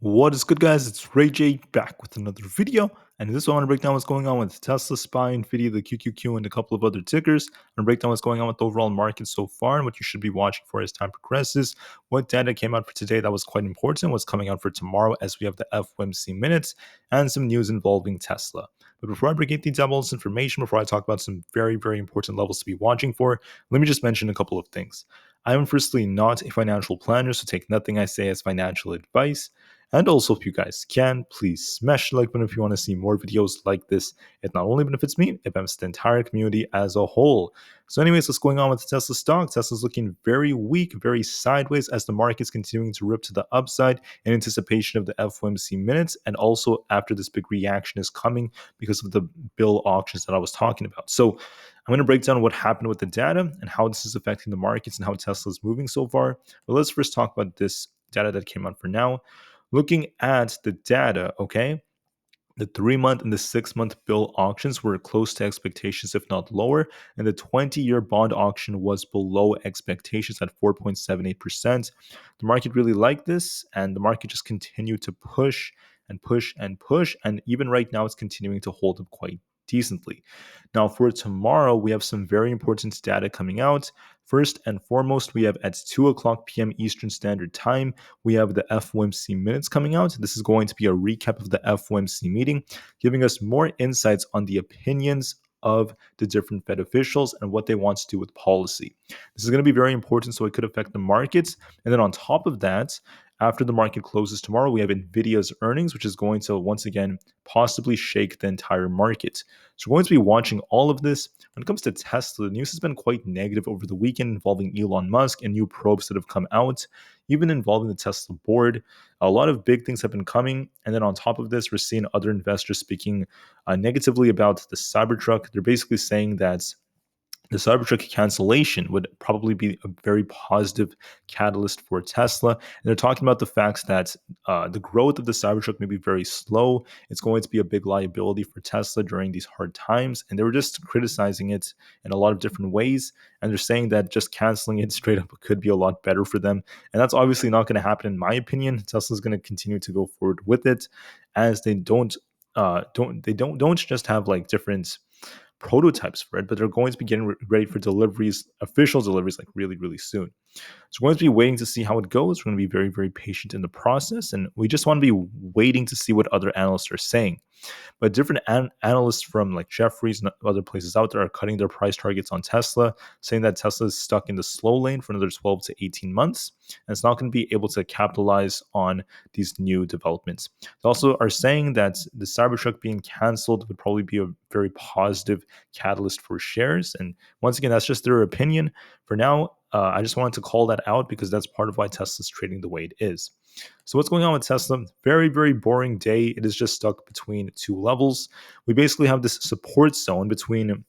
What is good, guys? It's Ray J back with another video, and in this one I want to break down what's going on with Tesla, SPY, Nvidia, the QQQ, and a couple of other tickers. I'm break down what's going on with the overall market so far and what you should be watching for as time progresses. What data came out for today that was quite important, what's coming out for tomorrow as we have the FOMC minutes, and some news involving Tesla. But before I break down all this information, before I talk about some very important levels to be watching for, let me just mention a couple of things. I am firstly not a financial planner, so take nothing I say as financial advice. And also, if you guys can, please smash the like button if you want to see more videos like this. It not only benefits me, it benefits the entire community as a whole. So anyways, what's going on with the Tesla stock? Tesla's looking very weak, very sideways as the market's continuing to rip to the upside in anticipation of the FOMC minutes. And also after this big reaction is coming because of the bill auctions that I was talking about. So I'm going to break down what happened with the data and how this is affecting the markets and how Tesla is moving so far. But let's first talk about this data that came out for now. Looking at the data, okay, the 3-month and the 6-month bill auctions were close to expectations, if not lower, and the 20-year bond auction was below expectations at 4.78%. The market really liked this, and the market just continued to push and push and push, and even right now it's continuing to hold up quite decently. Now, for tomorrow, we have some very important data coming out. First and foremost, we have at 2 o'clock p.m. Eastern Standard Time, we have the FOMC minutes coming out. This is going to be a recap of the FOMC meeting, giving us more insights on the opinions of the different Fed officials and what they want to do with policy. This is going to be very important, so it could affect the markets. And then on top of that, after the market closes tomorrow, we have Nvidia's earnings, which is going to once again possibly shake the entire market. So we're going to be watching all of this. When it comes to Tesla, the news has been quite negative over the weekend involving Elon Musk and new probes that have come out, even involving the Tesla board. A lot of big things have been coming. And then on top of this, we're seeing other investors speaking negatively about the Cybertruck. They're basically saying that the Cybertruck cancellation would probably be a very positive catalyst for Tesla. And they're talking about the fact that the growth of the Cybertruck may be very slow. It's going to be a big liability for Tesla during these hard times. And they were just criticizing it in a lot of different ways. And they're saying that just canceling it straight up could be a lot better for them. And that's obviously not going to happen, in my opinion. Tesla's going to continue to go forward with it, as they don't just have like different prototypes for it, but they're going to be getting ready for deliveries, official deliveries, like really soon. So we're going to be waiting to see how it goes. We're going to be very patient in the process, and we just want to be waiting to see what other analysts are saying. But different analysts from like Jefferies and other places out there are cutting their price targets on Tesla, saying that Tesla is stuck in the slow lane for another 12 to 18 months, and it's not going to be able to capitalize on these new developments. They also are saying that the Cybertruck being canceled would probably be a very positive catalyst for shares. And once again, that's just their opinion. For now, I just wanted to call that out because that's part of why Tesla's trading the way it is. So what's going on with Tesla? Very boring day. It is just stuck between two levels. We basically have this support zone between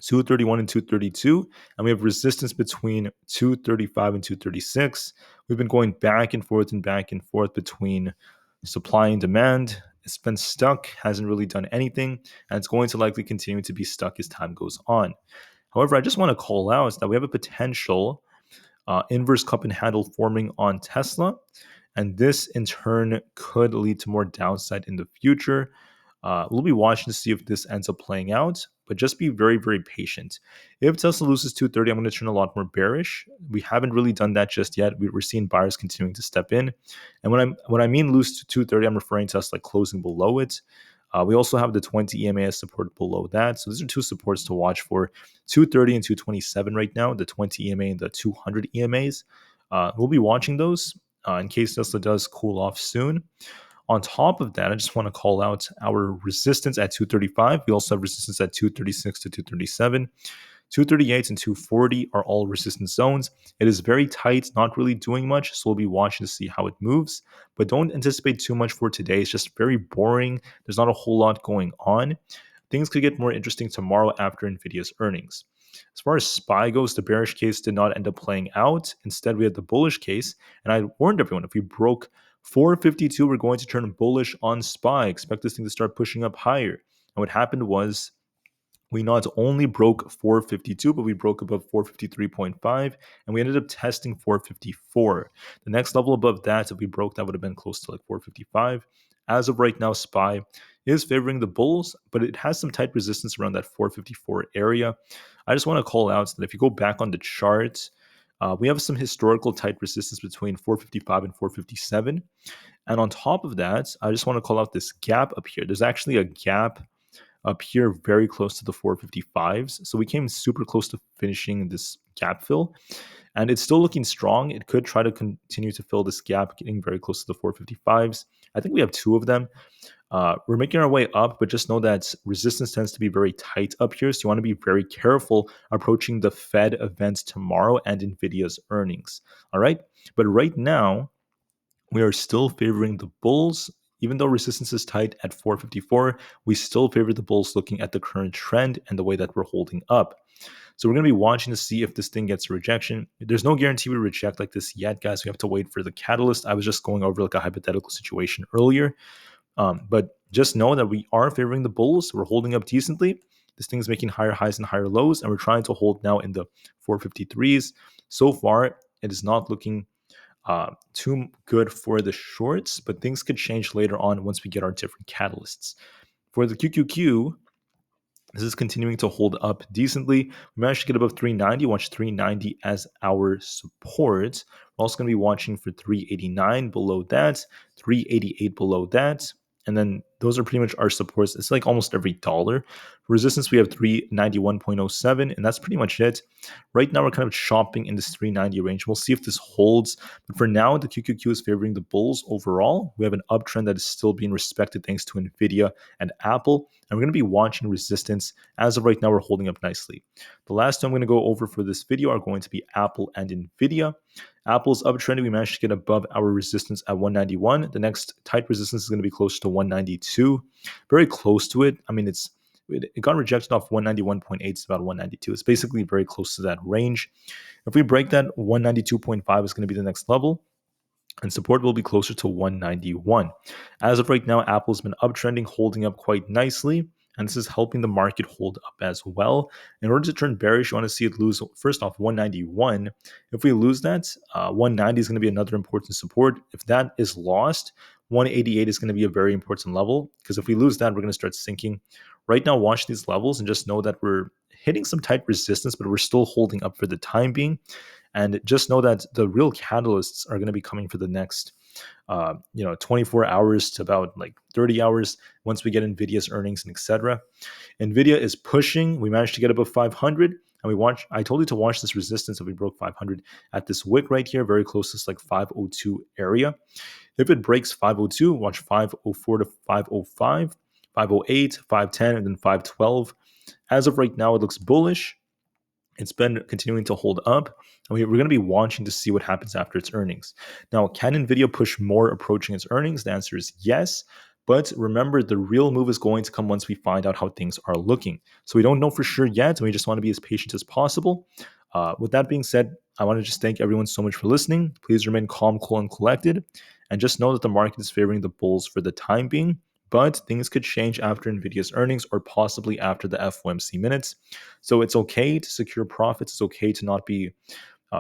231 and 232, and we have resistance between 235 and 236. We've been going back and forth between supply and demand. It's been stuck, hasn't really done anything, and it's going to likely continue to be stuck as time goes on. However, I just want to call out that we have a potential inverse cup and handle forming on Tesla, and this in turn could lead to more downside in the future. We'll be watching to see if this ends up playing out, but just be very patient. If Tesla loses 230, I'm going to turn a lot more bearish. We haven't really done that just yet. We're seeing buyers continuing to step in, and when I mean lose to 230, I'm referring to us like closing below it. We also have the 20 EMA as support below that. So these are two supports to watch for, 230 and 227 right now, the 20 EMA and the 200 EMAs. We'll be watching those in case Tesla does cool off soon. On top of that, I just want to call out our resistance at 235. We also have resistance at 236 to 237. 238 and 240 are all resistance zones. It is very tight, not really doing much, so we'll be watching to see how it moves. But don't anticipate too much for today. It's just very boring. There's not a whole lot going on. Things could get more interesting tomorrow after Nvidia's earnings. As far as SPY goes, the bearish case did not end up playing out. Instead, we had the bullish case, and I warned everyone, if we broke 452, we're going to turn bullish on SPY. Expect this thing to start pushing up higher. And what happened was we not only broke 452, but we broke above 453.5, and we ended up testing 454. The next level above that, if we broke, that would have been close to like 455. As of right now, SPY is favoring the bulls, but it has some tight resistance around that 454 area. I just want to call out that if you go back on the chart, we have some historical tight resistance between 455 and 457. And on top of that, I just want to call out this gap up here. There's actually a gap up here very close to the 455s. So we came super close to finishing this gap fill, and it's still looking strong. It could try to continue to fill this gap, getting very close to the 455s. I think we have two of them. We're making our way up, but just know that resistance tends to be very tight up here. So you want to be very careful approaching the Fed events tomorrow and Nvidia's earnings. All right. But right now, we are still favoring the bulls. Even though resistance is tight at 454, we still favor the bulls looking at the current trend and the way that we're holding up. So we're going to be watching to see if this thing gets a rejection. There's no guarantee we reject like this yet, guys. We have to wait for the catalyst. I was just going over like a hypothetical situation earlier. But just know that we are favoring the bulls. We're holding up decently. This thing is making higher highs and higher lows, and we're trying to hold now in the 453s. So far, it is not looking too good for the shorts, but things could change later on once we get our different catalysts. For the QQQ, this is continuing to hold up decently. We managed to get above 390, watch 390 as our support. We're also going to be watching for 389 below that, 388 below that. And then those are pretty much our supports. It's like almost every dollar. Resistance, we have 391.07, and that's pretty much it. Right now, we're kind of shopping in this 390 range. We'll see if this holds. But for now, the QQQ is favoring the bulls overall. We have an uptrend that is still being respected thanks to Nvidia and Apple. And we're going to be watching resistance. As of right now, we're holding up nicely. The last two I'm going to go over for this video are going to be Apple and Nvidia. Apple's uptrend, we managed to get above our resistance at 191. The next tight resistance is going to be close to 192. Very close to it. I mean, it got rejected off 191.8. It's about 192. It's basically very close to that range. If we break that, 192.5 is going to be the next level, and support will be closer to 191. As of right now, Apple's been uptrending, holding up quite nicely, and this is helping the market hold up as well. In order to turn bearish, you want to see it lose, first off, 191. If we lose that, 190 is going to be another important support. If that is lost, 188 is going to be a very important level, because if we lose that, we're going to start sinking. Right now, watch these levels and just know that we're hitting some tight resistance, but we're still holding up for the time being. And just know that the real catalysts are going to be coming for the next 24 hours to about like 30 hours once we get Nvidia's earnings and etc. Nvidia is pushing. We managed to get above 500, and I told you to watch this resistance if we broke 500 at this wick right here, very close to this like 502 area. If it breaks 502, watch 504 to 505, 508, 510, and then 512. As of right now, it looks bullish. It's been continuing to hold up. And we're going to be watching to see what happens after its earnings. Now, can Nvidia push more approaching its earnings? The answer is yes. But remember, the real move is going to come once we find out how things are looking. So we don't know for sure yet, and we just want to be as patient as possible. With that being said, I want to just thank everyone so much for listening. Please remain calm, cool, and collected. And just know that the market is favoring the bulls for the time being. But things could change after Nvidia's earnings or possibly after the FOMC minutes. So it's okay to secure profits. It's okay to not be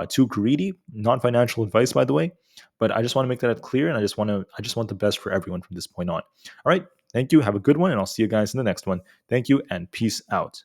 too greedy. Not financial advice, by the way. But I just want to make that clear, and I just want the best for everyone from this point on. All right. Thank you. Have a good one, and I'll see you guys in the next one. Thank you, and peace out.